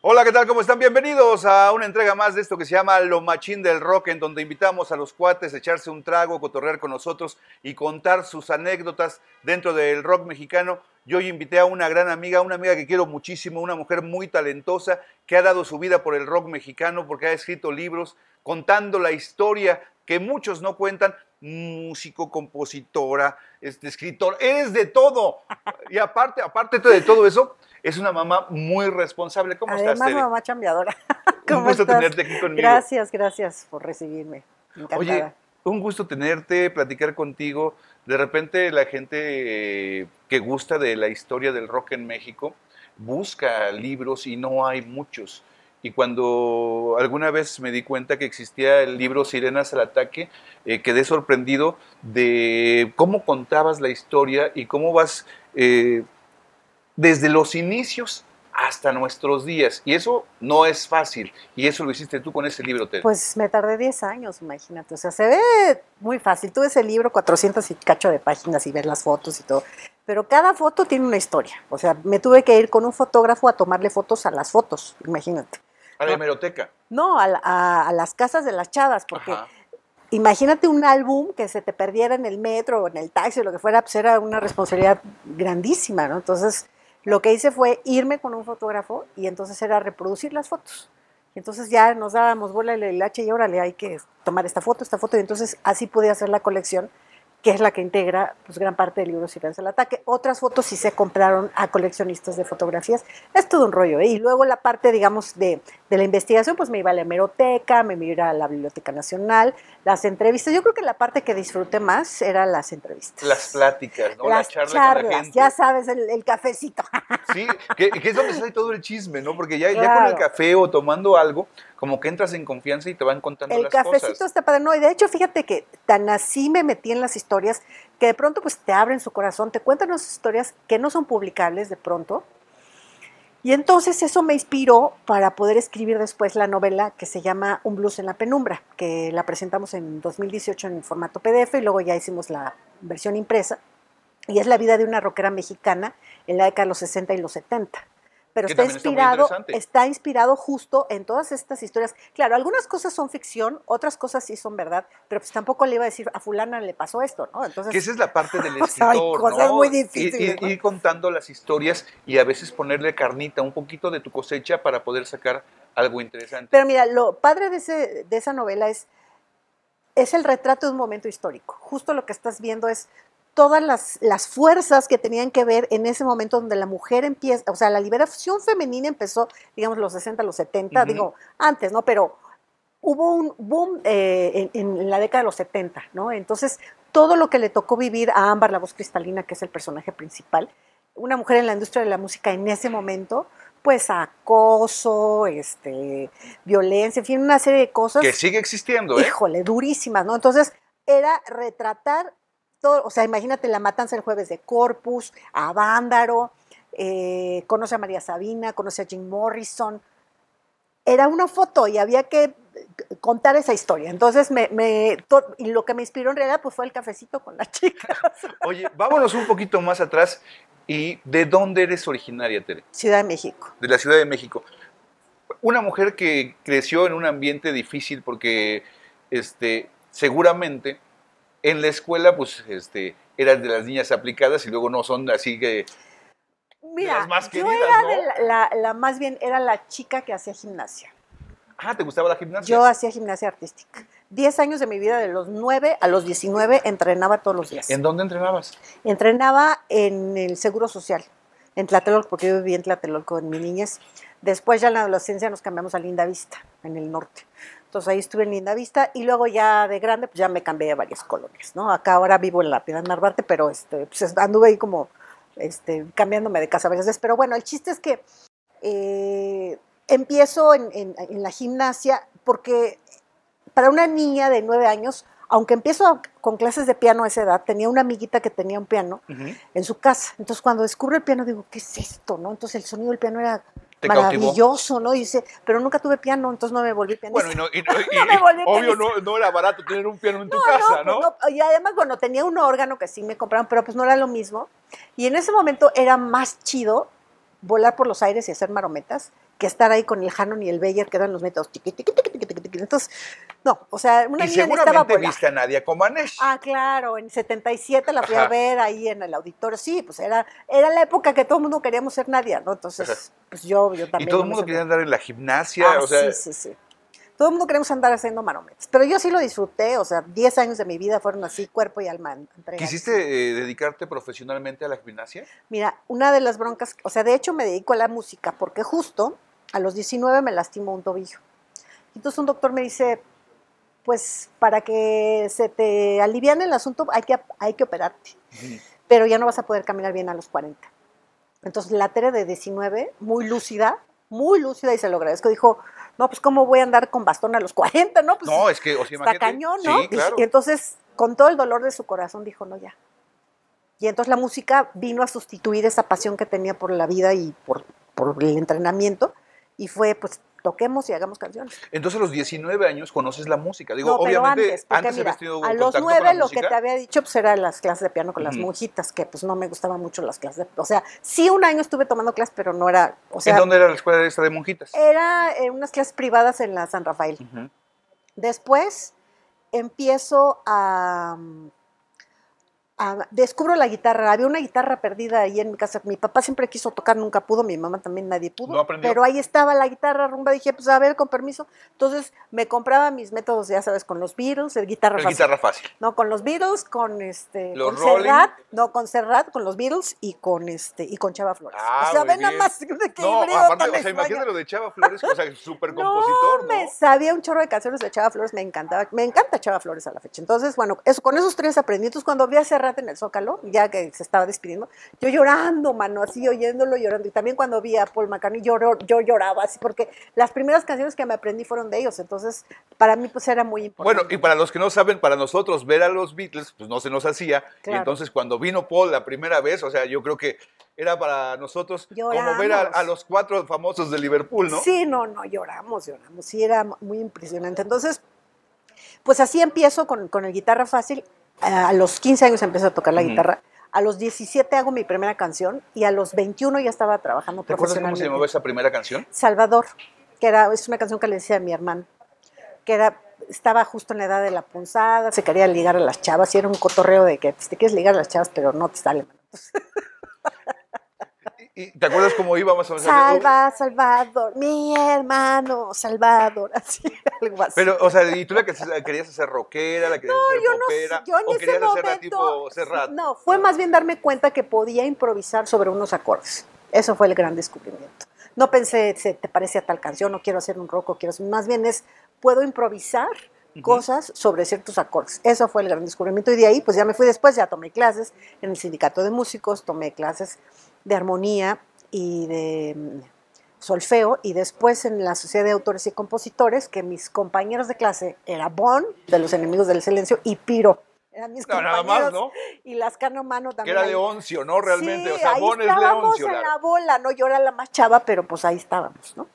Hola, ¿qué tal? ¿Cómo están? Bienvenidos a una entrega más de esto que se llama Lo Machín del Rock, en donde invitamos a los cuates a echarse un trago, cotorrear con nosotros y contar sus anécdotas dentro del rock mexicano. Yo hoy invité a una gran amiga, una amiga que quiero muchísimo, una mujer muy talentosa que ha dado su vida por el rock mexicano porque ha escrito libros contando la historia que muchos no cuentan. Músico, compositora, escritor, eres de todo. Y aparte de todo eso, es una mamá muy responsable. ¿Cómo estás, Además, Tere? mamá chambeadora. Un ¿Cómo gusto estás? tenerte aquí conmigo. Gracias por recibirme. Oye, Encantada. un gusto tenerte, platicar contigo. De repente la gente que gusta de la historia del rock en México busca libros y no hay muchos. Y cuando alguna vez me di cuenta que existía el libro Sirenas al Ataque, quedé sorprendido de cómo contabas la historia y cómo vas desde los inicios hasta nuestros días. Y eso no es fácil. Y eso lo hiciste tú con ese libro, Tere. Pues me tardé 10 años, imagínate. O sea, se ve muy fácil. Tú ves el libro, 400 y cacho de páginas y ver las fotos y todo. Pero cada foto tiene una historia. O sea, me tuve que ir con un fotógrafo a tomarle fotos a las fotos, imagínate. A la No, hemeroteca. no a las casas de las chavas, porque Ajá. imagínate un álbum que se te perdiera en el metro o en el taxi o lo que fuera, pues era una responsabilidad grandísima, ¿no? Entonces, lo que hice fue irme con un fotógrafo y entonces era reproducir las fotos. Y entonces ya nos dábamos bola el H y órale, hay que tomar esta foto, y entonces así pude hacer la colección, que es la que integra pues, gran parte del libro Sirenas al Ataque. Otras fotos sí se compraron a coleccionistas de fotografías. Es todo un rollo, ¿eh? Y luego la parte, digamos, de la investigación, pues me iba a la hemeroteca, me iba a la Biblioteca Nacional, las entrevistas. Yo creo que la parte que disfruté más era las entrevistas. Las pláticas, ¿no? La Las charla con la charlas, gente. ya sabes, el cafecito. Sí, que es donde sale todo el chisme, ¿no? Porque ya con el Claro. café o tomando algo, como que entras en confianza y te van contando El las cafecito cosas. está padre. No, y de hecho, fíjate que tan así me metí en las historias que de pronto pues te abren su corazón, te cuentan unas historias que no son publicables de pronto. Y entonces eso me inspiró para poder escribir después la novela que se llama Un blues en la penumbra, que la presentamos en 2018 en formato PDF y luego ya hicimos la versión impresa. Y es la vida de una rockera mexicana en la década de los 60 y los 70. Pero Que también está muy interesante. está inspirado justo en todas estas historias. Claro, algunas cosas son ficción, otras cosas sí son verdad, pero pues tampoco le iba a decir a fulana le pasó esto, ¿no? Que esa Entonces, es la parte del o sea, hay escritor, cosas ¿no? muy difíciles, ¿no? Ir contando las historias y a veces ponerle carnita, un poquito de tu cosecha para poder sacar algo interesante. Pero mira, lo padre de esa novela es el retrato de un momento histórico. Justo lo que estás viendo es todas las fuerzas que tenían que ver en ese momento donde la mujer empieza, o sea, la liberación femenina empezó, digamos, los 60, los 70, digo, antes, ¿no? Pero hubo un boom en la década de los 70, ¿no? Entonces, todo lo que le tocó vivir a Ámbar, la voz cristalina, que es el personaje principal, una mujer en la industria de la música en ese momento, pues acoso, violencia, en fin, una serie de cosas. Que sigue existiendo, ¿eh? Híjole, durísimas, ¿no? Entonces, era retratar todo, o sea, imagínate la matanza el jueves de Corpus, a Vándaro, conoce a María Sabina, conoce a Jim Morrison. Era una foto y había que contar esa historia. Entonces, y lo que me inspiró en realidad pues fue el cafecito con las chicas. Oye, vámonos un poquito más atrás. ¿Y de dónde eres originaria, Tere? Ciudad de México. De la Ciudad de México. Una mujer que creció en un ambiente difícil porque seguramente en la escuela pues eras de las niñas aplicadas y luego no son así que de las Mira, más yo queridas, era ¿no? de más bien era la chica que hacía gimnasia. Ah, ¿te gustaba la gimnasia? Yo hacía gimnasia artística. 10 años de mi vida, de los 9 a los 19, entrenaba todos los días. ¿En dónde entrenabas? Entrenaba en el Seguro Social, en Tlatelolco, porque yo viví en Tlatelolco en mi niñez. Después ya en la adolescencia nos cambiamos a Linda Vista, en el norte. Entonces ahí estuve en Linda Vista y luego ya de grande pues ya me cambié a varias colonias, ¿no? Acá ahora vivo en la Piedad Narvarte, pero pues anduve ahí como cambiándome de casa varias veces. Pero bueno, el chiste es que empiezo en la gimnasia porque para una niña de 9 años, aunque empiezo con clases de piano a esa edad, tenía una amiguita que tenía un piano en su casa. Entonces, cuando descubro el piano, digo, ¿qué es esto? ¿No? Entonces, el sonido del piano era maravilloso, ¿no? Y dice, pero nunca tuve piano, entonces no me volví pianista. Bueno, no me volví obvio pianista. no era barato tener un piano en tu casa, ¿no? Pues no. Y además, bueno, tenía un órgano que sí me compraron, pero pues no era lo mismo. Y en ese momento era más chido volar por los aires y hacer marometas que estar ahí con el Hanon y el Beyer, que eran los métodos tiqui, tiqui, tiqui, tiqui, tiqui, tiqui. Entonces, no, o sea, una Y niña necesitaba seguramente volar. viste a Nadia Comaneci. Ah, claro, en 77 la fui a Ajá. ver ahí en el auditorio. Sí, pues era la época que todo el mundo queríamos ser Nadia, ¿no? Ajá. Entonces, pues yo también. Y todo no el me mundo quería sentía. andar en la gimnasia, o sea, Sí. Todo el mundo queremos andar haciendo marometas. Pero yo sí lo disfruté, o sea, 10 años de mi vida fueron así, cuerpo y alma entregados. ¿quisiste dedicarte profesionalmente a la gimnasia? Mira, una de las broncas, o sea, de hecho me dedico a la música porque justo a los 19 me lastimó un tobillo. Entonces un doctor me dice, pues para que se te aliviane el asunto hay que operarte, pero ya no vas a poder caminar bien a los 40. Entonces la Tere de 19, muy lúcida, y se lo agradezco, dijo, no, pues cómo voy a andar con bastón a los 40, ¿no? Pues No, es que, o sea, está imagínate. cañón, ¿no? Sí, claro. Y entonces, con todo el dolor de su corazón, dijo, no, ya. Y entonces la música vino a sustituir esa pasión que tenía por la vida y por el entrenamiento, y fue, pues, toquemos y hagamos canciones. Entonces a los 19 años conoces la música. Digo, No, pero obviamente, porque antes mira, habías tenido a los contacto con 9 la lo que música. te había dicho pues eran las clases de piano con las monjitas, que pues no me gustaban mucho las clases o sea, sí un año estuve tomando clases, pero no era, o sea, ¿En dónde era la escuela esta de monjitas? era en unas clases privadas en la San Rafael. Después empiezo descubro la guitarra. Había una guitarra perdida ahí en mi casa. Mi papá siempre quiso tocar, nunca pudo. Mi mamá también, nadie pudo. ¿No aprendió? Pero ahí estaba la guitarra rumba. Dije, pues a ver, con permiso. Entonces me compraba mis métodos, ya sabes, con los Beatles, guitarra fácil. Guitarra fácil. No, con los Beatles, con Los con Rolling. Serrat, no, con Serrat, con los Beatles y con Chava Flores. Ah, o sea, muy ven nada bien. más de qué No, híbrido aparte, tan o sea, extraño. imagínate lo de Chava Flores, o sea, súper compositor, ¿no? Me sabía un chorro de canciones de Chava Flores, me encantaba, me encanta Chava Flores a la fecha. Entonces, bueno, con esos tres aprendí. Entonces, cuando vi a Serrat en el Zócalo, ya que se estaba despidiendo, yo llorando, mano, así oyéndolo, llorando. Y también cuando vi a Paul McCartney, yo lloraba así, porque las primeras canciones que me aprendí fueron de ellos. Entonces, para mí, pues era muy importante. Bueno, y para los que no saben, para nosotros ver a los Beatles, pues no se nos hacía. Claro. Y entonces cuando vino Paul la primera vez, o sea, yo creo que era para nosotros Lloramos. como ver a los cuatro famosos de Liverpool, ¿no? Sí, no, lloramos. Sí, era muy impresionante. Entonces, pues así empiezo con el guitarra fácil. A los 15 años empecé a tocar la guitarra. A los 17 hago mi primera canción y a los 21 ya estaba trabajando ¿Te acuerdas profesionalmente. cómo se llamaba esa primera canción? Salvador, es una canción que le decía a mi hermano, que estaba justo en la edad de la punzada, se quería ligar a las chavas y era un cotorreo de que pues, te quieres ligar a las chavas, pero no te sale. ¿Y te acuerdas cómo iba más o menos? Salvador, mi hermano, Salvador, así, algo así. Pero, o sea, ¿y tú la que querías hacer rockera, la querías hacer popera? Yo en ¿O ese querías hacerla momento, tipo Serrat? No, fue más bien darme cuenta que podía improvisar sobre unos acordes. Eso fue el gran descubrimiento. No pensé, te parece a tal canción, no quiero hacer un rock, más bien puedo improvisar cosas sobre ciertos acordes. Eso fue el gran descubrimiento y de ahí pues ya me fui después, ya tomé clases en el sindicato de músicos, tomé clases de armonía y de solfeo y después en la Sociedad de Autores y Compositores, que mis compañeros de clase era Bon, de Los Enemigos del Silencio, y Piro. Eran mis compañeros. Nada más, ¿no? Y Lascano Mano también. Que era Leoncio, ¿no? Realmente, sí, o sea, ahí Bon es estábamos Leoncio. en la bola, ¿no? Yo era la más chava, pero pues ahí estábamos, ¿no?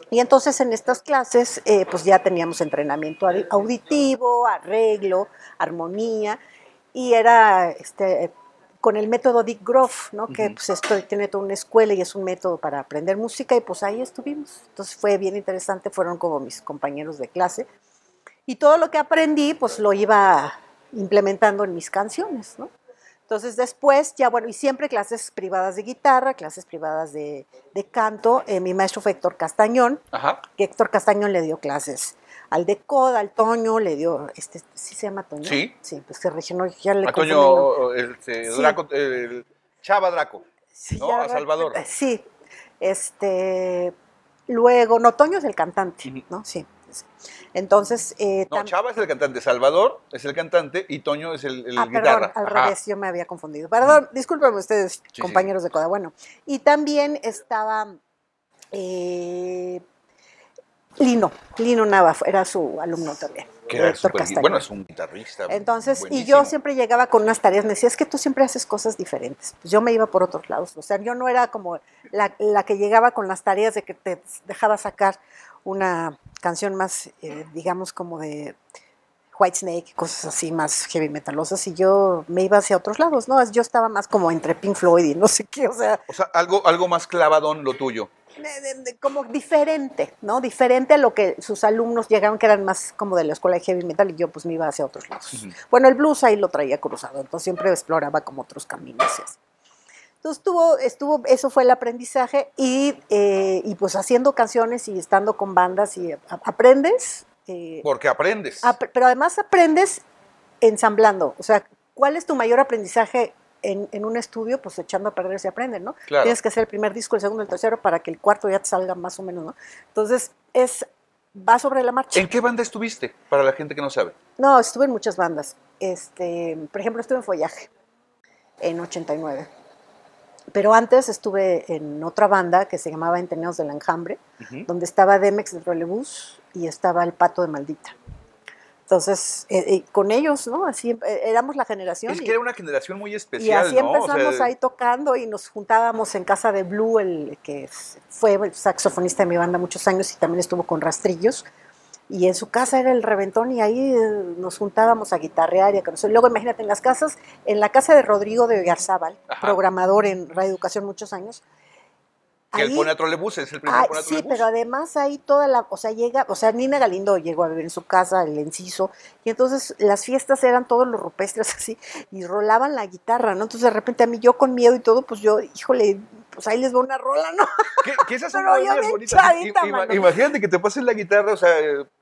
Y entonces en estas clases, pues ya teníamos entrenamiento auditivo, arreglo, armonía, y era con el método Dick Groff, ¿no? Que pues esto tiene toda una escuela y es un método para aprender música, y pues ahí estuvimos. Entonces fue bien interesante, fueron como mis compañeros de clase, y todo lo que aprendí, pues lo iba implementando en mis canciones, ¿no? Entonces después, ya bueno, y siempre clases privadas de guitarra, clases privadas de canto. Mi maestro fue Héctor Castañón, que Héctor Castañón le dio clases al de Coda, al Toño, le dio, ¿sí se llama Toño? Sí. Sí, pues se regionó, ya le a Toño, Draco, Chava Draco, sí, ¿no? A Salvador. Sí, luego, no, Toño es el cantante, ¿no? Sí. Entonces, no, Chava es el cantante, Salvador es el cantante y Toño es el Perdón, guitarra. al revés, yo me había confundido. Perdón, discúlpenme ustedes, compañeros de Coda. Bueno, y también estaba Lino Nava, era su alumno también. Que era bueno, es un guitarrista. Entonces, buenísimo. Y yo siempre llegaba con unas tareas, me decía, es que tú siempre haces cosas diferentes. Pues yo me iba por otros lados. O sea, yo no era como la que llegaba con las tareas de que te dejaba sacar una canción más, digamos, como de Whitesnake, cosas así más heavy metalosas, y yo me iba hacia otros lados, ¿no? Yo estaba más como entre Pink Floyd y no sé qué, o sea, O sea, algo más clavadón lo tuyo. como diferente, ¿no? Diferente a lo que sus alumnos llegaron, que eran más como de la escuela de heavy metal, y yo pues me iba hacia otros lados. Bueno, el blues ahí lo traía cruzado, entonces siempre exploraba como otros caminos y así. Entonces eso fue el aprendizaje y pues haciendo canciones y estando con bandas y aprendes. Porque aprendes. Pero además aprendes ensamblando, o sea, ¿cuál es tu mayor aprendizaje en un estudio? Pues echando a perder se aprende, ¿no? Claro. Tienes que hacer el primer disco, el segundo, el tercero, para que el cuarto ya te salga más o menos, ¿no? Entonces, va sobre la marcha. ¿En qué banda estuviste? Para la gente que no sabe. No, estuve en muchas bandas. Por ejemplo, estuve en Follaje, en 89. Pero antes estuve en otra banda que se llamaba Enteneos del Enjambre, donde estaba Demex de Trolebús y estaba El Pato de Maldita. Entonces, con ellos, ¿no? Así éramos la generación. Es que era una generación muy Y especial, así ¿no? empezamos O sea, ahí tocando y nos juntábamos en casa de Blue, que fue el saxofonista de mi banda muchos años y también estuvo con Rastrillos. Y en su casa era el reventón y ahí nos juntábamos a guitarrear y a conocer. Luego imagínate, en la casa de Rodrigo de Oyarzábal, programador en Radio Educación muchos años. que él pone a trolebús, es el primero pone a Sí, trolebús. pero además ahí Nina Galindo llegó a vivir en su casa, el Enciso, y entonces las fiestas eran todos los rupestres así, y rolaban la guitarra, ¿no? Entonces de repente a mí yo con miedo y todo, pues yo, híjole, pues ahí les va una rola, ¿no? Que esas son Pero yo melodías bien bonitas. chavita, mano. Imagínate que te pasen la guitarra, o sea,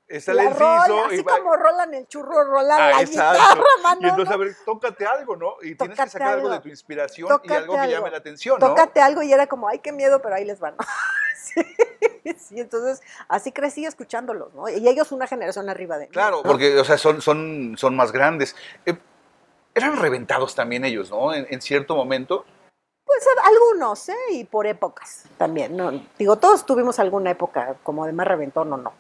está el La Enciso. rola, así como rolan el churro, rolan la exacto. guitarra, mano. Y entonces, ¿no? a ver, tócate algo, ¿no? Y tienes que Tócate sacar algo de algo. tu inspiración y Tócate algo que algo. llame la atención, ¿no? Tócate algo y era como, ay, qué miedo, pero ahí les van, ¿no? Sí, entonces así crecí escuchándolos, ¿no? Y ellos una generación arriba de mí. Claro, ¿no? porque, o sea, son más grandes. Eran reventados también ellos, ¿no? En cierto momento. Pues algunos, ¿eh? Y por épocas también, ¿no? Digo, todos tuvimos alguna época como de más reventón o no.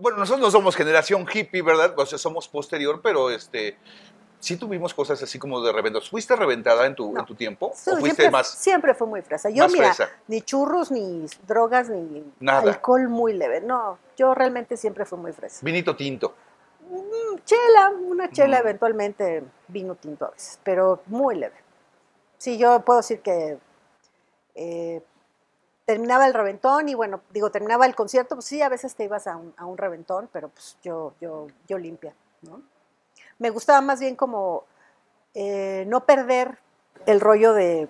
Bueno, nosotros no somos generación hippie, ¿verdad? O sea, somos posterior, pero sí tuvimos cosas así como de reventos. ¿Fuiste reventada en tu tiempo? Sí, ¿O fuiste siempre fue muy fresa. Yo, más mira, fresa? ni churros, ni drogas, ni Nada. alcohol muy leve. No, yo realmente siempre fui muy fresa. Vinito tinto. Una chela eventualmente, vino tinto a veces, pero muy leve. Sí, yo puedo decir que terminaba el reventón y bueno, terminaba el concierto, pues sí, a veces te ibas a un reventón, pero pues yo limpia, ¿no? Me gustaba más bien como no perder el rollo de,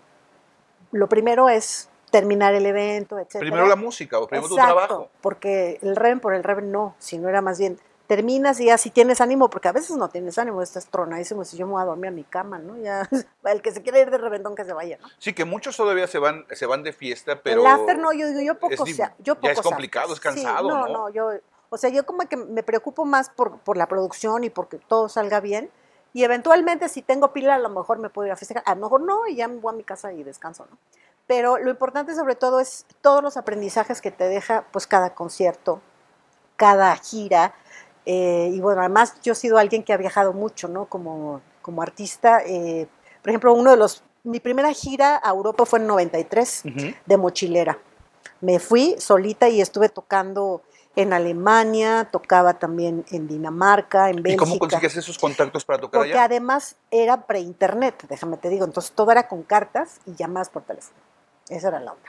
lo primero es terminar el evento, etc. Primero la música o primero Exacto, tu trabajo. Porque el reven por el reven no, sino era más bien terminas y ya si tienes ánimo, porque a veces no tienes ánimo, estás tronadísimo, si yo me voy a dormir a mi cama, ¿no? Ya, el que se quiere ir de reventón que se vaya, ¿no? Sí, que muchos todavía se van de fiesta, pero... El after no, yo poco ya es complicado, es cansado, sí, ¿no? yo como que me preocupo más por la producción y porque todo salga bien, y eventualmente si tengo pila a lo mejor me puedo ir a festejar, a lo mejor no, y ya me voy a mi casa y descanso, ¿no? Pero lo importante sobre todo es todos los aprendizajes que te deja pues cada concierto, cada gira, y bueno, además yo he sido alguien que ha viajado mucho, ¿no? Como artista, por ejemplo, mi primera gira a Europa fue en 93, de mochilera. Me fui solita y estuve tocando en Alemania, tocaba también en Dinamarca, en Bélgica. ¿Y cómo consigues esos contactos para tocar Porque allá? además era pre-internet, déjame te digo, entonces todo era con cartas y llamadas por teléfono. Esa era la onda.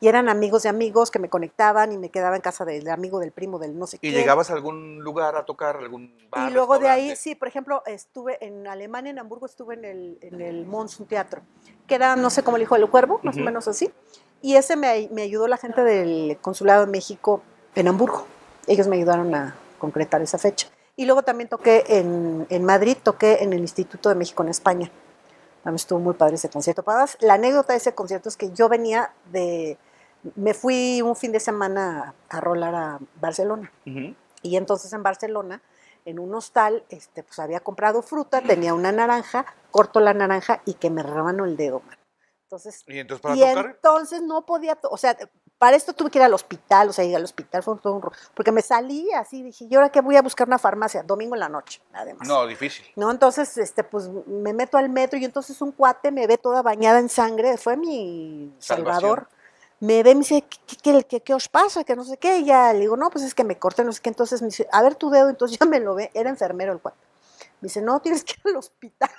Y eran amigos de amigos que me conectaban y me quedaba en casa del amigo, del primo, del no sé qué. ¿Y llegabas a algún lugar a tocar, algún bar, y luego de ahí, restaurante? sí, por ejemplo, estuve en Alemania, en Hamburgo, estuve en el Mons, un teatro, que era, no sé, como el Hijo del Cuervo, más o menos así. Y ese me ayudó la gente del Consulado de México en Hamburgo. Ellos me ayudaron a concretar esa fecha. Y luego también toqué en Madrid, toqué en el Instituto de México en España. A mí estuvo muy padre ese concierto. La anécdota de ese concierto es que yo me fui un fin de semana a rolar a Barcelona. Y entonces en Barcelona, en un hostal, pues había comprado fruta, tenía una naranja, corto la naranja y que me rebano el dedo, man. Entonces, ¿Y entonces para tocar? Entonces no podía, o sea, para esto tuve que ir al hospital, o sea, llegué al hospital, fue todo porque me salí así, dije, ¿y ahora qué voy a buscar una farmacia? Domingo en la noche, además. No, difícil. No, entonces, pues me meto al metro y entonces un cuate me ve toda bañada en sangre, fue mi salvador. me ve y me dice, ¿qué os pasa? Que no sé qué. Y ya le digo, no, pues es que me corté, no sé qué. Entonces me dice, a ver tu dedo. Entonces ya me lo ve, era enfermero el cuate. Me dice, no, tienes que ir al hospital.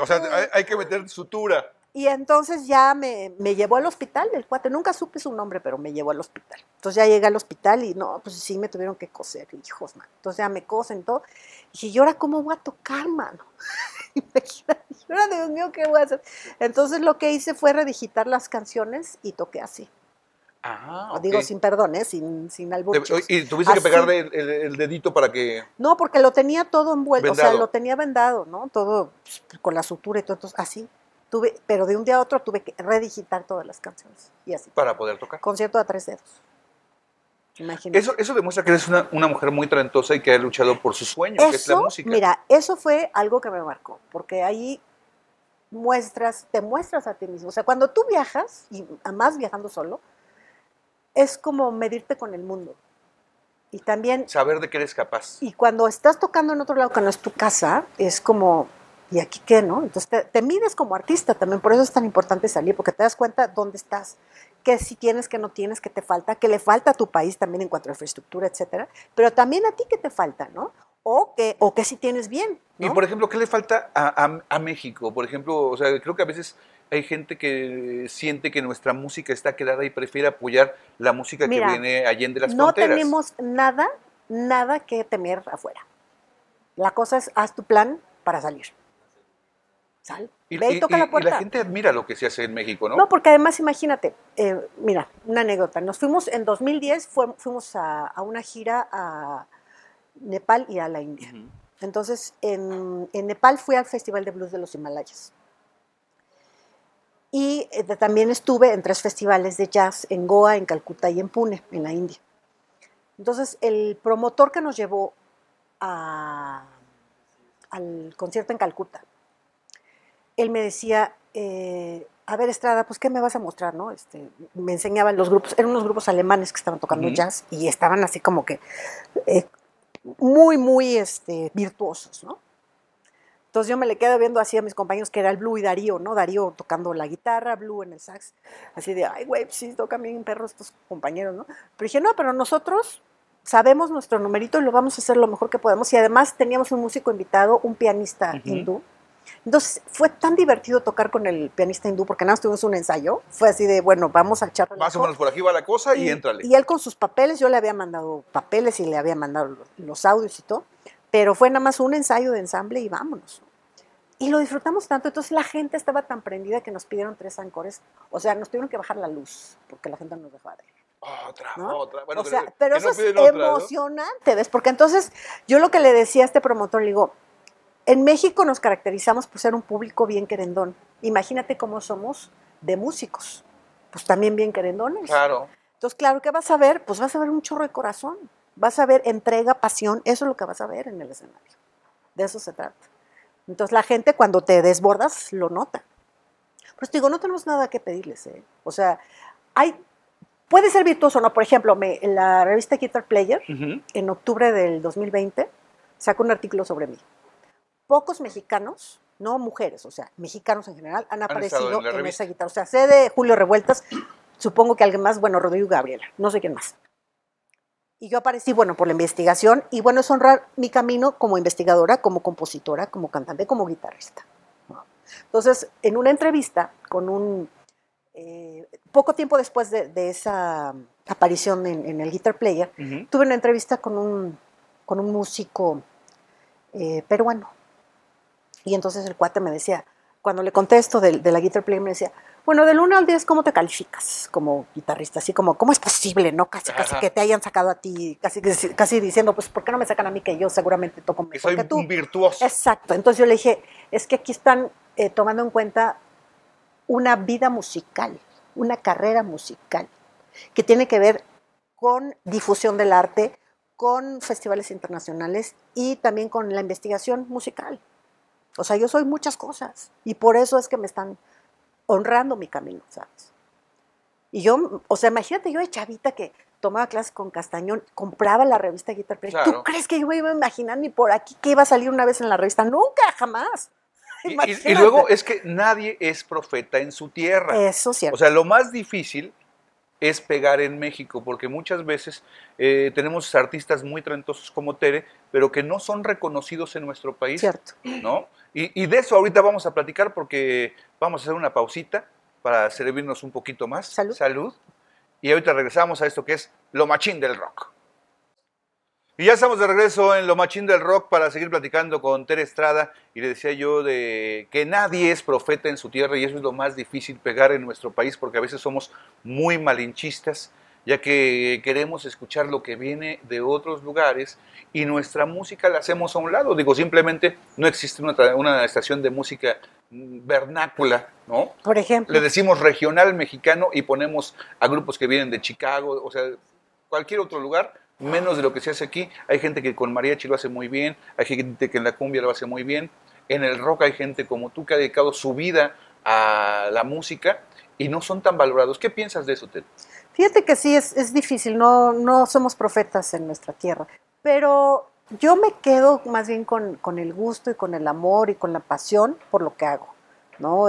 O sea, hay que meter sutura. Y entonces ya me llevó al hospital el cuate, nunca supe su nombre, pero me llevó al hospital. Entonces ya llegué al hospital y no, pues sí me tuvieron que coser, hijos, man. Entonces ya me cosen todo. Y dije, ¿y ahora cómo voy a tocar, mano? Imagínate, y ahora, Dios mío, ¿qué voy a hacer? Entonces lo que hice fue redigitar las canciones y toqué así. Ah, Digo, ok. sin perdón, sin albur, chicos. Y tuviste que Así. pegarle el dedito para que No, porque lo tenía todo envuelto, o sea, vendado lo tenía vendado, ¿no? Todo pues, con la sutura y todo, entonces así. Pero de un día a otro tuve que redigitar todas las canciones y así. para poder tocar. Concierto a 3 dedos. Imagínate. Eso demuestra que eres una mujer muy talentosa y que ha luchado por su sueño, que es la Eso, música. mira, eso fue algo que me marcó, porque ahí te muestras a ti mismo. O sea, cuando tú viajas, y además viajando solo, es como medirte con el mundo. Y también, Saber de qué eres capaz. y cuando estás tocando en otro lado que no es tu casa, es como, ¿y aquí qué, no? Entonces te mides como artista también, por eso es tan importante salir, porque te das cuenta dónde estás, qué si tienes, qué no tienes, qué te falta, qué le falta a tu país también en cuanto a infraestructura, etcétera, pero también a ti qué te falta, ¿no? O que si tienes bien, ¿no? Y por ejemplo, ¿qué le falta a México? Por ejemplo, o sea, creo que a veces hay gente que siente que nuestra música está quedada y prefiere apoyar la música Mira, que viene allende las no fronteras. tenemos nada que temer afuera. La cosa es, haz tu plan para salir. Sal, ve y toca la Y puerta. la gente admira lo que se hace en México, ¿no? No, porque además imagínate, mira, una anécdota. Nos fuimos en 2010, fuimos a una gira a Nepal y a la India. Ujú. Entonces, en Nepal fui al Festival de Blues de los Himalayas. Y también estuve en 3 festivales de jazz, en Goa, en Calcuta y en Pune, en la India. Entonces, el promotor que nos llevó al concierto en Calcuta, él me decía, a ver, Estrada, pues, ¿qué me vas a mostrar, no? Me enseñaban los grupos, eran unos grupos alemanes que estaban tocando jazz y estaban así como que muy virtuosos, ¿no? Entonces yo me le quedo viendo así a mis compañeros, que era el Blue y Darío, ¿no? Darío tocando la guitarra, Blue en el sax, así de, ay, güey, pues sí, tocan bien perros estos compañeros, ¿no? Pero dije, no, pero nosotros sabemos nuestro numerito y lo vamos a hacer lo mejor que podemos. Y además teníamos un músico invitado, un pianista hindú. Entonces fue tan divertido tocar con el pianista hindú, porque nada más tuvimos un ensayo. Fue así de, bueno, vamos a echar Más o menos por aquí va la cosa y éntrale. Y él con sus papeles, yo le había mandado papeles y le había mandado los audios y todo, pero fue nada más un ensayo de ensamble y vámonos. Y lo disfrutamos tanto, entonces la gente estaba tan prendida que nos pidieron 3 ancores, o sea, nos tuvieron que bajar la luz, porque la gente no nos dejaba de ir. Otra. Bueno, o sea, que pero no eso es piden otra, emocionante, ¿ves? Porque entonces yo lo que le decía a este promotor, le digo, en México nos caracterizamos por ser un público bien querendón. Imagínate cómo somos de músicos, pues también bien querendones. Claro. Entonces, claro, ¿qué vas a ver? Pues vas a ver un chorro de corazón, vas a ver entrega, pasión, eso es lo que vas a ver en el escenario. De eso se trata. Entonces la gente cuando te desbordas lo nota. Pues te digo, no tenemos nada que pedirles, ¿eh? O sea, puede ser virtuoso, ¿no? Por ejemplo, en la revista Guitar Player, en octubre del 2020, sacó un artículo sobre mí. Pocos mexicanos, no mujeres, o sea, mexicanos en general, han aparecido en esa guitarra. O sea, sé de Julio Revueltas, supongo que alguien más, bueno, Rodrigo Gabriela, no sé quién más. Y yo aparecí, bueno, por la investigación, y bueno, es honrar mi camino como investigadora, como compositora, como cantante, como guitarrista. Entonces, en una entrevista con poco tiempo después de esa aparición en el Guitar Player, tuve una entrevista con un músico peruano. Y entonces el cuate me decía, cuando le contesto de la Guitar Player, me decía, bueno, del 1 al 10, ¿cómo te calificas como guitarrista? Así como, ¿cómo es posible, no? Casi que te hayan sacado a ti, casi diciendo, pues, ¿por qué no me sacan a mí que yo seguramente toco mejor que tú? Soy un virtuoso. Exacto. Entonces yo le dije, es que aquí están tomando en cuenta una vida musical, una carrera musical, que tiene que ver con difusión del arte, con festivales internacionales y también con la investigación musical. O sea, yo soy muchas cosas y por eso es que me están honrando mi camino, ¿sabes? Y yo, o sea, imagínate yo de chavita que tomaba clases con Castañón, compraba la revista Guitar Player. Claro. ¿Tú crees que yo me iba a imaginar ni por aquí que iba a salir una vez en la revista? Nunca, jamás. Y luego es que nadie es profeta en su tierra. Eso es cierto. O sea, lo más difícil es pegar en México, porque muchas veces tenemos artistas muy talentosos como Tere, pero que no son reconocidos en nuestro país, Cierto. ¿no? Y de eso ahorita vamos a platicar porque vamos a hacer una pausita para servirnos un poquito más. Salud. Salud. Y ahorita regresamos a esto que es lo machín del rock. Y ya estamos de regreso en lo machín del rock para seguir platicando con Tere Estrada. Y le decía yo de que nadie es profeta en su tierra y eso es lo más difícil pegar en nuestro país porque a veces somos muy malinchistas, ya que queremos escuchar lo que viene de otros lugares y nuestra música la hacemos a un lado. Digo, simplemente no existe una estación de música vernácula, ¿no? Por ejemplo. Le decimos regional mexicano y ponemos a grupos que vienen de Chicago, o sea, cualquier otro lugar, menos de lo que se hace aquí. Hay gente que con mariachi lo hace muy bien, hay gente que en la cumbia lo hace muy bien. En el rock hay gente como tú que ha dedicado su vida a la música y no son tan valorados. ¿Qué piensas de eso, Ted? Fíjate que sí, es difícil, no somos profetas en nuestra tierra, pero yo me quedo más bien con el gusto y con el amor y con la pasión por lo que hago, ¿no?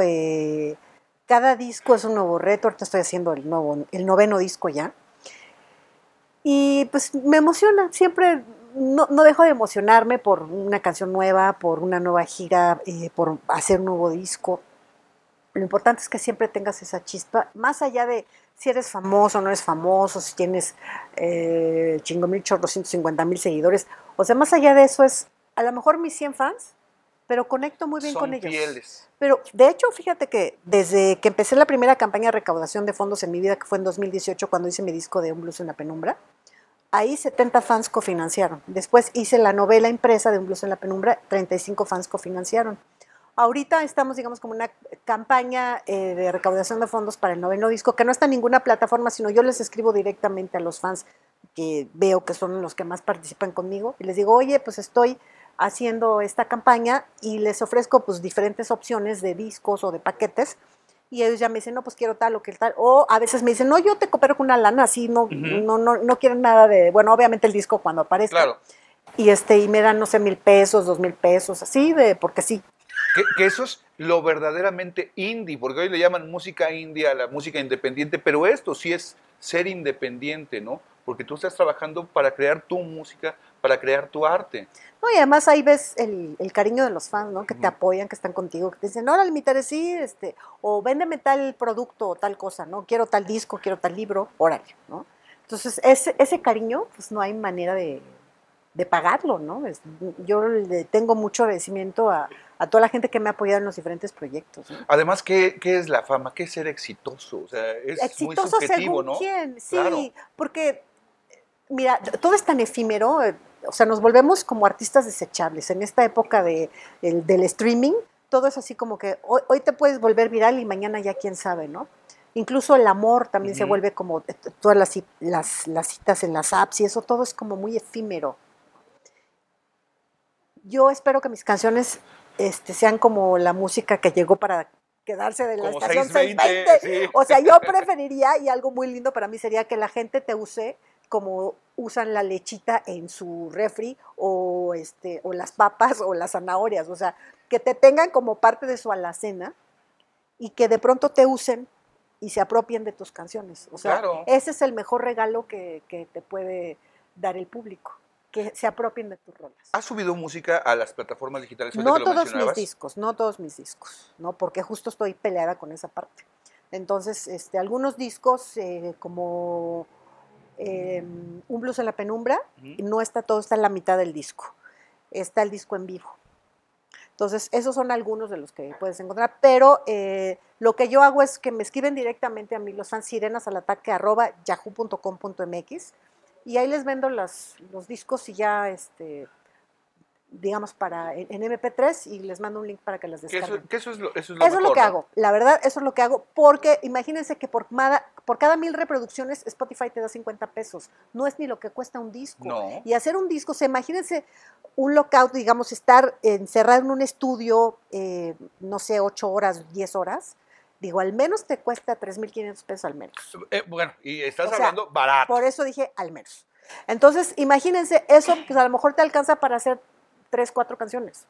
Cada disco es un nuevo reto, ahorita estoy haciendo el 9º disco ya, y pues me emociona, siempre no dejo de emocionarme por una canción nueva, por una nueva gira, por hacer un nuevo disco. Lo importante es que siempre tengas esa chispa, más allá de si eres famoso o no eres famoso, si tienes 5,000 seguidores. O sea, más allá de eso es, a lo mejor mis 100 fans, pero conecto muy bien con ellos. Son fieles. Pero, de hecho, fíjate que desde que empecé la primera campaña de recaudación de fondos en mi vida, que fue en 2018, cuando hice mi disco de Un blues en la penumbra, ahí 70 fans cofinanciaron. Después hice la novela impresa de Un blues en la penumbra, 35 fans cofinanciaron. Ahorita estamos, digamos, como una campaña de recaudación de fondos para el 9º disco, que no está en ninguna plataforma, sino yo les escribo directamente a los fans que veo que son los que más participan conmigo, y les digo, oye, pues estoy haciendo esta campaña y les ofrezco pues diferentes opciones de discos o de paquetes, y ellos ya me dicen, no, pues quiero tal o que tal, o a veces me dicen, no, yo te coopero con una lana, así, no quieren nada de, bueno, obviamente el disco cuando aparezca, claro. y me dan, no sé, 1,000 pesos, 2,000 pesos, así, porque sí. Que eso es lo verdaderamente indie, porque hoy le llaman música indie a la música independiente, pero esto sí es ser independiente, ¿no? Porque tú estás trabajando para crear tu música, para crear tu arte. No, y además ahí ves el cariño de los fans, ¿no? Que te apoyan, que están contigo, que te dicen, órale, mi Tere, sí, o véndeme tal producto o tal cosa, ¿no? Quiero tal disco, quiero tal libro, órale, ¿no? Entonces, ese cariño, pues no hay manera de pagarlo, ¿no? Yo le tengo mucho agradecimiento a toda la gente que me ha apoyado en los diferentes proyectos, ¿no? Además, ¿qué es la fama? ¿Qué es ser exitoso? O sea, es exitoso muy subjetivo, según ¿no? quién, sí, Claro. porque, mira, todo es tan efímero, o sea, nos volvemos como artistas desechables. En esta época del streaming, todo es así como que hoy te puedes volver viral y mañana ya quién sabe, ¿no? Incluso el amor también se vuelve como todas las citas en las apps y eso todo es como muy efímero. Yo espero que mis canciones sean como la música que llegó para quedarse de la Como estación 620, 620. sí. O sea, yo preferiría, y algo muy lindo para mí sería que la gente te use como usan la lechita en su refri o las papas o las zanahorias, o sea, que te tengan como parte de su alacena y que de pronto te usen y se apropien de tus canciones. O sea, Claro. ese es el mejor regalo que te puede dar el público, que se apropien de tus rolas. ¿Has subido música a las plataformas digitales? No Que lo todos mis mencionabas? discos, no todos mis discos, ¿no? Porque justo estoy peleada con esa parte. Entonces, algunos discos como Un blues en la penumbra, no está todo, está en la mitad del disco. Está el disco en vivo. Entonces, esos son algunos de los que puedes encontrar, pero lo que yo hago es que me escriben directamente a mí los fans sirenasalataque@yahoo.com.mx y ahí les vendo los discos y ya digamos, en MP3 y les mando un link para que las descarguen. Eso es lo Eso mejor, es lo que ¿no? hago, la verdad, eso es lo que hago, porque imagínense que por cada 1,000 reproducciones Spotify te da 50 pesos, no es ni lo que cuesta un disco. No. Y hacer un disco, o sea, imagínense un lockout, digamos, estar encerrado en un estudio, no sé, 8 horas, 10 horas, digo, al menos te cuesta 3,500 pesos al menos. Bueno, y estás O sea, hablando barato. Por eso dije al menos. Entonces, imagínense, eso pues a lo mejor te alcanza para hacer 3, 4 canciones.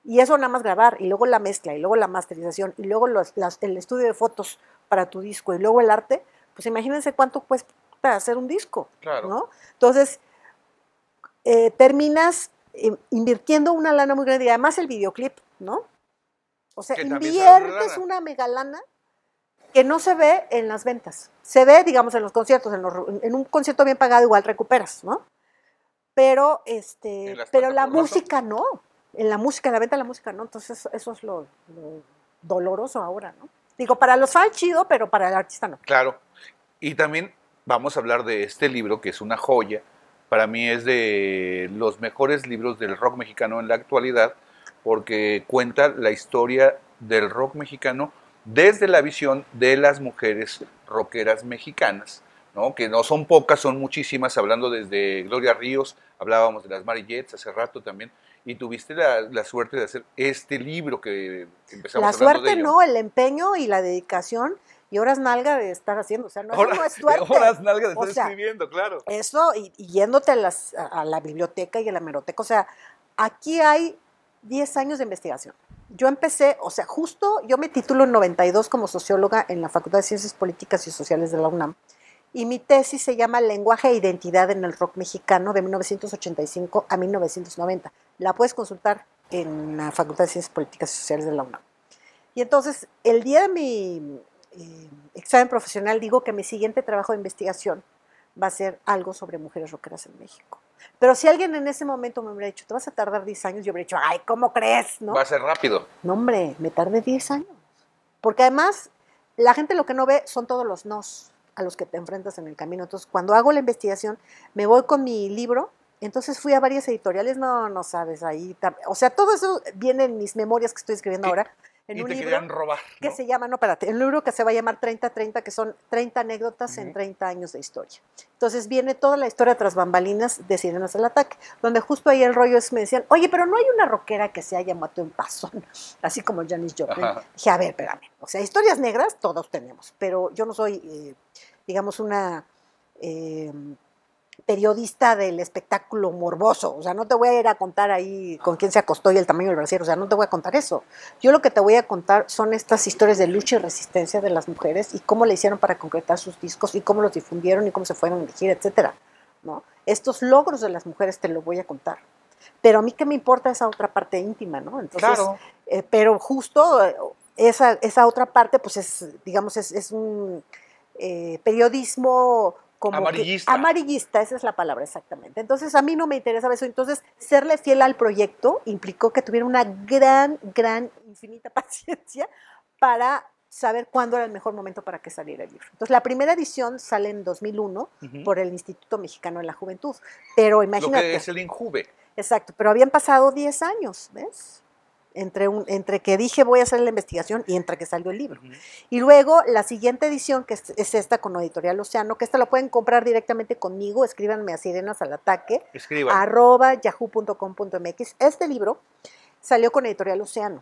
Y eso nada más grabar, y luego la mezcla, y luego la masterización, y luego el estudio de fotos para tu disco, y luego el arte, pues imagínense cuánto cuesta hacer un disco, Claro. ¿no? Entonces, terminas invirtiendo una lana muy grande y además el videoclip, ¿no? O sea, Que también se da una inviertes lana. una mega lana que no se ve en las ventas. Se ve, digamos, en los conciertos, en un concierto bien pagado igual recuperas, ¿no? Pero, En las pero la plataformas, ¿no? música no. En la música, en la venta de la música no. Entonces, eso es lo doloroso ahora, ¿no? Digo, para los fans chido, pero para el artista no. Claro. Y también vamos a hablar de este libro, que es una joya. Para mí es de los mejores libros del rock mexicano en la actualidad, porque cuenta la historia del rock mexicano desde la visión de las mujeres rockeras mexicanas, ¿no? Que no son pocas, son muchísimas, hablando desde Gloria Ríos, hablábamos de las Mary Jets hace rato también, y tuviste la suerte de hacer este libro que empezamos La hablando de suerte ello. no, el empeño y la dedicación y horas nalga de estar haciendo. O sea, no, eso no es suerte. Horas nalga de O estar sea, escribiendo, claro. eso y yéndote a la biblioteca y a la hemeroteca. O sea, aquí hay 10 años de investigación. Yo empecé, o sea, justo yo me titulo en 92 como socióloga en la Facultad de Ciencias Políticas y Sociales de la UNAM. Y mi tesis se llama Lenguaje e Identidad en el Rock Mexicano de 1985 a 1990. La puedes consultar en la Facultad de Ciencias Políticas y Sociales de la UNAM. Y entonces, el día de mi examen profesional, digo que mi siguiente trabajo de investigación va a ser algo sobre mujeres rockeras en México. Pero si alguien en ese momento me hubiera dicho, te vas a tardar 10 años, yo hubiera dicho, ay, ¿cómo crees? ¿No? Va a ser rápido. No, hombre, me tardé 10 años. Porque además, la gente lo que no ve son todos los nos a los que te enfrentas en el camino. Entonces, cuando hago la investigación, me voy con mi libro. Entonces fui a varias editoriales, no sabes, ahí, o sea, todo eso viene en mis memorias que estoy escribiendo ahora, en Y un te libro querían robar, que ¿no? se llama, no, espérate, un libro que se va a llamar 30-30, que son 30 anécdotas en 30 años de historia. Entonces viene toda la historia tras bambalinas de Sirenas del Ataque, donde justo ahí el rollo es, me decían, oye, pero no hay una rockera que se haya matado en Pazón, así como Janis Joplin. Ajá. Dije, a ver, espérame, o sea, historias negras todos tenemos, pero yo no soy, digamos, una periodista del espectáculo morboso, o sea, no te voy a ir a contar ahí con quién se acostó y el tamaño del brasier, o sea, no te voy a contar eso. Yo lo que te voy a contar son estas historias de lucha y resistencia de las mujeres y cómo le hicieron para concretar sus discos y cómo los difundieron y cómo se fueron a elegir, etcétera, ¿no? Estos logros de las mujeres te lo voy a contar. Pero a mí qué me importa esa otra parte íntima, ¿no? Entonces, Claro. pero justo esa otra parte, pues es, digamos, es un periodismo como Amarillista. que amarillista, esa es la palabra exactamente. Entonces a mí no me interesaba eso. Entonces serle fiel al proyecto implicó que tuviera una gran, infinita paciencia para saber cuándo era el mejor momento para que saliera el libro. Entonces la primera edición sale en 2001 por el Instituto Mexicano de la Juventud. Pero imagínate. Lo que es el INJUVE. Exacto, pero habían pasado 10 años, ¿ves? Entre que dije voy a hacer la investigación y entre que salió el libro. Y luego la siguiente edición, que es esta con Editorial Océano, que esta la pueden comprar directamente conmigo, escríbanme a Sirenas al Ataque, @yahoo.com.mx. Este libro salió con Editorial Océano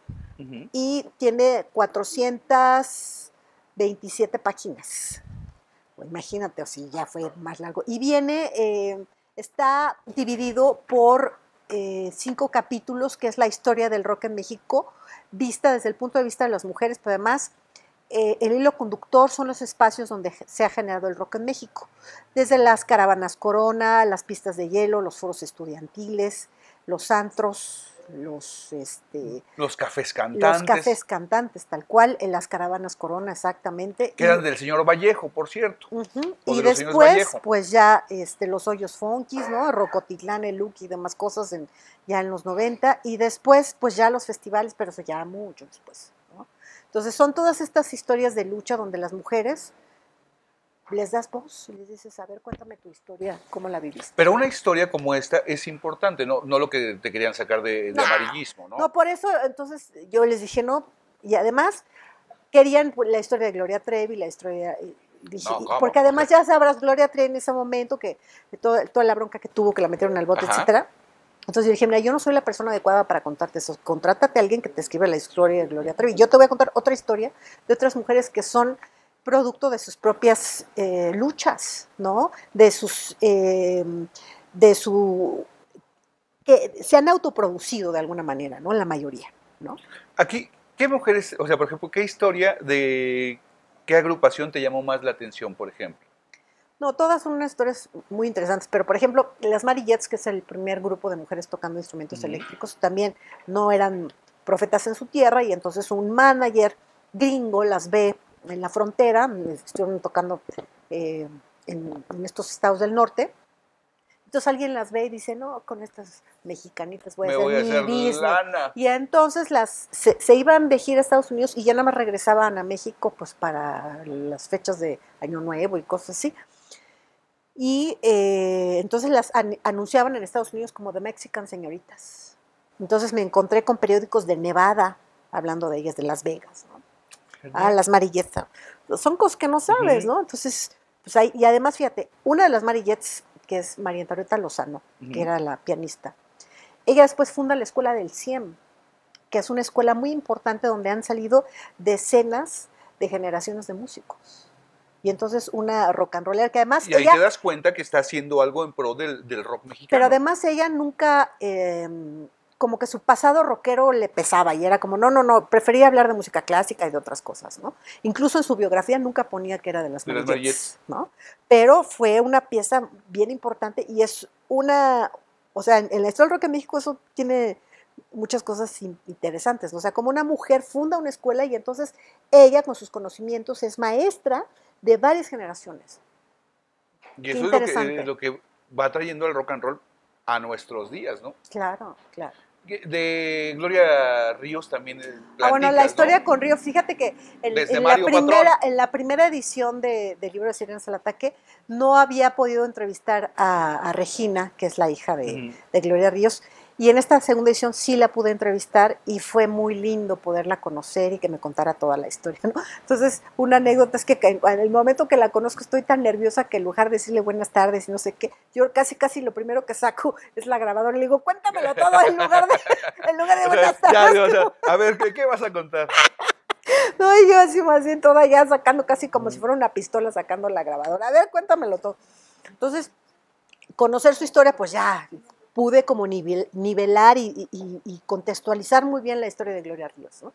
y tiene 427 páginas. Pues imagínate, o si ya fue más largo. Y viene, está dividido por 5 capítulos, que es la historia del rock en México, vista desde el punto de vista de las mujeres, pero además el hilo conductor son los espacios donde se ha generado el rock en México, desde las caravanas Corona, las pistas de hielo, los foros estudiantiles, los antros, los cafés cantantes. Los cafés cantantes, tal cual, en las caravanas Corona, exactamente. Que eran del señor Vallejo, por cierto. Y de después, pues ya los hoyos funkis, ¿no? Rocotitlán, el Look y demás cosas ya en los 90. Y después, pues ya los festivales, pero eso ya mucho después, ¿no? Entonces son todas estas historias de lucha donde las mujeres les das voz y les dices, a ver, cuéntame tu historia, cómo la viviste. Pero una historia como esta es importante, no lo que te querían sacar de amarillismo, ¿no? No, por eso, entonces yo les dije, no, y además querían la historia de Gloria Trevi, la historia... Dije, porque además ya sabrás, Gloria Trevi en ese momento, que toda la bronca que tuvo, que la metieron al bote, etcétera. Entonces yo dije, mira, yo no soy la persona adecuada para contarte eso, contrátate a alguien que te escriba la historia de Gloria Trevi. Yo te voy a contar otra historia de otras mujeres que son producto de sus propias luchas, ¿no? que se han autoproducido de alguna manera, ¿no? La mayoría, ¿no? Aquí, ¿qué mujeres, o sea, por ejemplo, qué historia de ¿Qué agrupación te llamó más la atención, por ejemplo? No, todas son unas historias muy interesantes, pero por ejemplo, las Mary Jets, que es el primer grupo de mujeres tocando instrumentos eléctricos, también no eran profetas en su tierra y entonces un manager gringo las ve en la frontera, estuvieron tocando en estos estados del norte. Entonces alguien las ve y dice, no, con estas mexicanitas voy a Me hacer voy a mi hacer business. lana. Y entonces se iban de gira a Estados Unidos y ya nada más regresaban a México pues para las fechas de Año Nuevo y cosas así. Y entonces las anunciaban en Estados Unidos como The Mexican Señoritas. Entonces me encontré con periódicos de Nevada, hablando de ellas, de Las Vegas, ¿no? Ah, las Mary Jets. Son cosas que no sabes, ¿no? Entonces, pues ahí, y además, fíjate, una de las Mary Jets, que es María Antonieta Lozano, que era la pianista, ella después funda la Escuela del CIEM, que es una escuela muy importante donde han salido decenas de generaciones de músicos. Y entonces una rock and roller que además Y ahí ella, te das cuenta que está haciendo algo en pro del rock mexicano. pero además ella nunca, como que su pasado rockero le pesaba y era como, no, prefería hablar de música clásica y de otras cosas, ¿no? Incluso en su biografía nunca ponía que era de las Mary Jets, ¿no? Pero fue una pieza bien importante y es una, o sea, en la historia del rock en México eso tiene muchas cosas interesantes, ¿no? O sea, como una mujer funda una escuela y entonces ella con sus conocimientos es maestra de varias generaciones. Y eso es lo que va trayendo el rock and roll a nuestros días, ¿no? Claro, claro. De Gloria Ríos también platicas, bueno, la historia, ¿no? con Río, fíjate que en la primera edición del libro de Sirenas al Ataque no había podido entrevistar a Regina, que es la hija de Gloria Ríos, y en esta segunda edición sí la pude entrevistar y fue muy lindo poderla conocer y que me contara toda la historia, ¿no? Entonces, una anécdota es que en el momento que la conozco estoy tan nerviosa que en lugar de decirle buenas tardes y no sé qué, yo casi lo primero que saco es la grabadora y le digo, cuéntamelo todo en lugar de buenas tardes. A ver, ¿qué vas a contar? No, y yo así más bien toda ya sacando casi como si fuera una pistola sacando la grabadora. A ver, cuéntamelo todo. Entonces, conocer su historia, pues ya pude como nivelar y contextualizar muy bien la historia de Gloria Ríos, ¿no?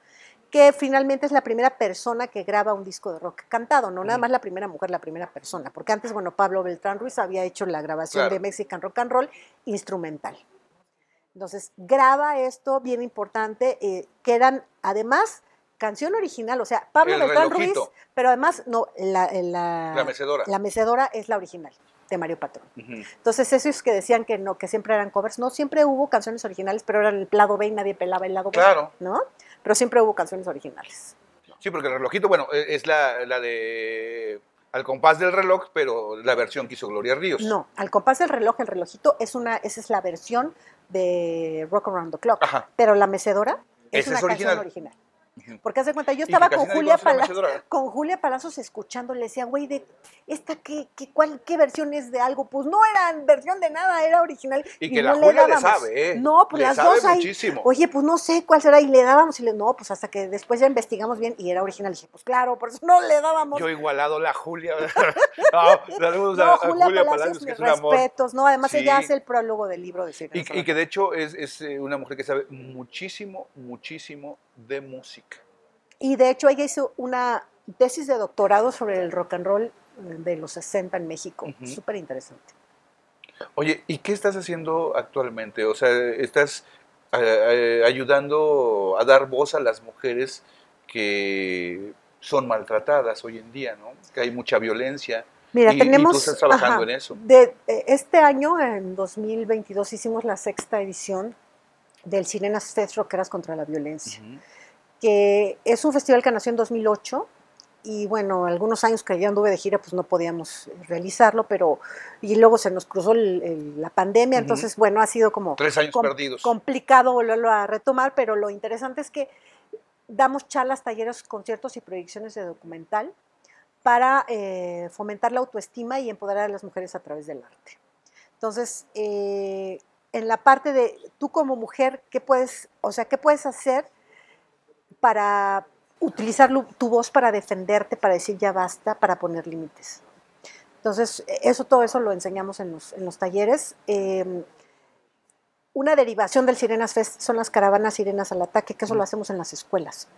Que finalmente es la primera persona que graba un disco de rock cantado, no nada más la primera mujer, la primera persona, porque antes, bueno, Pablo Beltrán Ruiz había hecho la grabación de Mexican Rock and Roll instrumental. Entonces, graba esto bien importante, que eran además canción original, o sea, Pablo Beltrán Ruiz, pero además, no, la mecedora es la original de Mario Patrón. Entonces, esos que decían que no, que siempre eran covers, no, siempre hubo canciones originales, pero eran el lado B y nadie pelaba el lado B, ¿no? Pero siempre hubo canciones originales. Sí, porque el relojito, bueno, es la de Al compás del reloj, pero la versión que hizo Gloria Ríos. No, Al compás del reloj, el relojito, esa es la versión de Rock Around the Clock. Ajá. Pero la mecedora es una canción original. Porque hace cuenta, yo estaba con Julia Palacios escuchando, le decía, güey, de esta ¿qué versión es de algo? Pues no era versión de nada, era original. Y que no la Julia le sabe, No, pues las dos ahí. Muchísimo. Oye, pues no sé cuál será, y le dábamos, no, pues hasta que después ya investigamos bien y era original. Y dije, pues claro, por eso no le dábamos. Yo igualado la Julia. Julia Palacios, mis respetos, ¿no? Además ella hace el prólogo del libro de Sirenas. Y que de hecho es una mujer que sabe muchísimo de música. Y de hecho ella hizo una tesis de doctorado sobre el rock and roll de los 60 en México. Súper interesante. Oye, ¿y qué estás haciendo actualmente? O sea, estás ayudando a dar voz a las mujeres que son maltratadas hoy en día, ¿no? Que hay mucha violencia. Mira, y tú estás trabajando en eso. Este año, en 2022, hicimos la 6ª edición del Sirenas Fest Rockeras contra la Violencia, que es un festival que nació en 2008 y bueno, algunos años que ya anduve de gira pues no podíamos realizarlo, y luego se nos cruzó la pandemia, entonces bueno, ha sido como 3 años perdidos. Complicado volverlo a retomar, pero lo interesante es que damos charlas, talleres, conciertos y proyecciones de documental para fomentar la autoestima y empoderar a las mujeres a través del arte. Entonces, en la parte de tú como mujer, ¿qué puedes hacer para utilizar tu voz para defenderte, para decir ya basta, para poner límites? Entonces, todo eso lo enseñamos en los talleres. Una derivación del Sirenas Fest son las caravanas Sirenas al Ataque, que eso lo hacemos en las escuelas.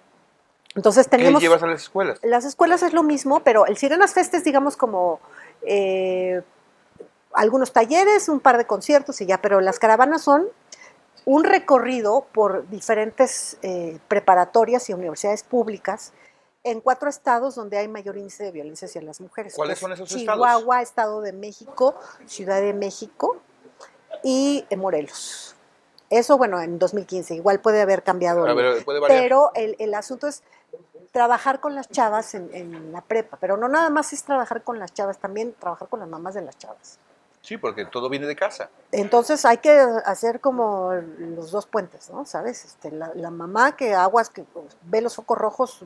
Entonces ¿Qué tenemos... llevas a las escuelas? Las escuelas es lo mismo, pero el Sirenas Fest es, digamos, como algunos talleres, un par de conciertos y ya, pero las caravanas son un recorrido por diferentes preparatorias y universidades públicas en 4 estados donde hay mayor índice de violencia hacia las mujeres. ¿Cuáles son esos estados? Chihuahua, Estado de México, Ciudad de México y Morelos. Eso, bueno, en 2015, igual puede haber cambiado, puede variar. pero el asunto es trabajar con las chavas en la prepa, pero no nada más es trabajar con las chavas, también trabajar con las mamás de las chavas. Sí, porque todo viene de casa. Entonces hay que hacer como los 2 puentes, ¿no? ¿Sabes? La mamá que aguas, que ve los focos rojos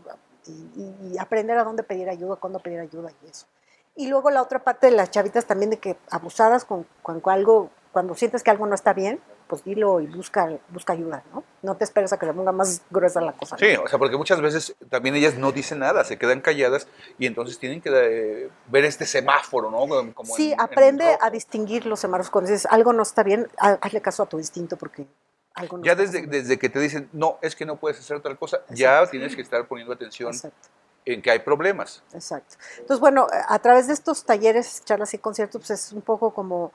y aprender a dónde pedir ayuda, cuándo pedir ayuda y eso. Y luego la otra parte de las chavitas también de que abusadas cuando sientes que algo no está bien, pues dilo y busca ayuda, ¿no? No te esperes a que se ponga más gruesa la cosa. Sí, ¿no? o sea, porque muchas veces también ellas no dicen nada, se quedan calladas y entonces tienen que ver este semáforo, ¿no? Como sí, en aprende rojo. a distinguir los semáforos. Cuando dices algo no está bien, hazle caso a tu instinto porque algo no Ya está pasando. desde que te dicen, no, es que no puedes hacer tal cosa, Exacto. ya tienes que estar poniendo atención Exacto. en que hay problemas. Exacto. Entonces, bueno, a través de estos talleres, charlas y conciertos, pues es un poco como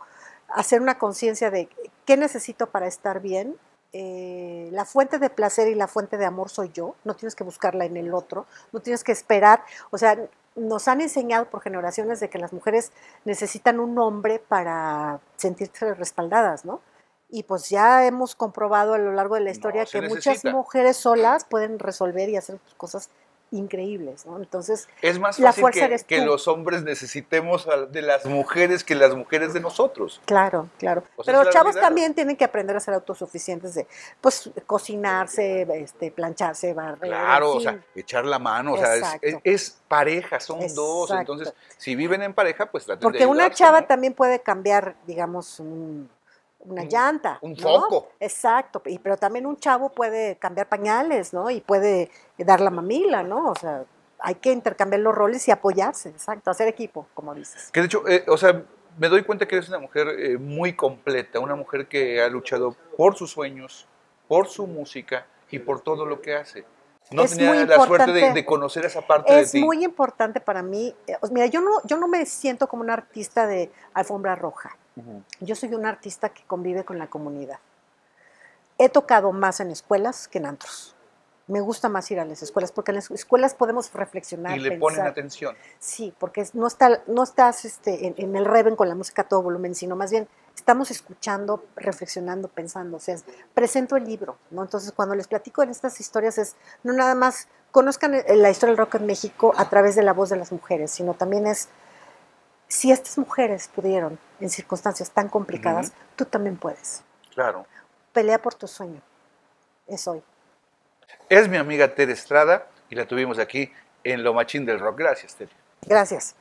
hacer una conciencia de qué necesito para estar bien. La fuente de placer y la fuente de amor soy yo, no tienes que buscarla en el otro, no tienes que esperar, o sea, nos han enseñado por generaciones de que las mujeres necesitan un hombre para sentirse respaldadas, ¿no? Y pues ya hemos comprobado a lo largo de la historia No se que muchas necesita. mujeres solas pueden resolver y hacer cosas increíbles, ¿no? Entonces, Es más la fácil fuerza eres que tú. los hombres necesitemos de las mujeres que las mujeres de nosotros. Claro, claro. O sea, Pero es los la chavos realidad. también tienen que aprender a ser autosuficientes de, pues, cocinarse, plancharse, barrer, Claro, en o sea, fin. echar la mano, o sea, Exacto, es pareja, son dos. exacto. Entonces, si viven en pareja, pues traten de Porque una ayudarse, chava ¿no? también puede cambiar, digamos, una llanta, Un ¿no? foco. Exacto. Pero también un chavo puede cambiar pañales, ¿no? Y puede dar la mamila, ¿no? O sea, hay que intercambiar los roles y apoyarse, exacto, hacer equipo, como dices. Que de hecho, o sea, me doy cuenta que eres una mujer muy completa, una mujer que ha luchado por sus sueños, por su música y por todo lo que hace. No Es muy tenía la suerte importante. de conocer esa parte de Es ti. muy importante para mí. Mira, yo no me siento como una artista de alfombra roja. Ujú. Yo soy una artista que convive con la comunidad. He tocado más en escuelas que en antros. Me gusta más ir a las escuelas porque en las escuelas podemos reflexionar, Y le ponen pensar. atención. Sí, porque no estás en el reven con la música a todo volumen, sino más bien estamos escuchando, reflexionando, pensando. O sea, presento el libro, ¿no? Entonces, cuando les platico en estas historias es no nada más conozcan la historia del rock en México a través de la voz de las mujeres, sino también es, si estas mujeres pudieron en circunstancias tan complicadas, Ujú. tú también puedes. Claro. Pelea por tu sueño. Es hoy. Es mi amiga Tere Estrada y la tuvimos aquí en Lo Machín del Rock. Gracias, Tere. Gracias.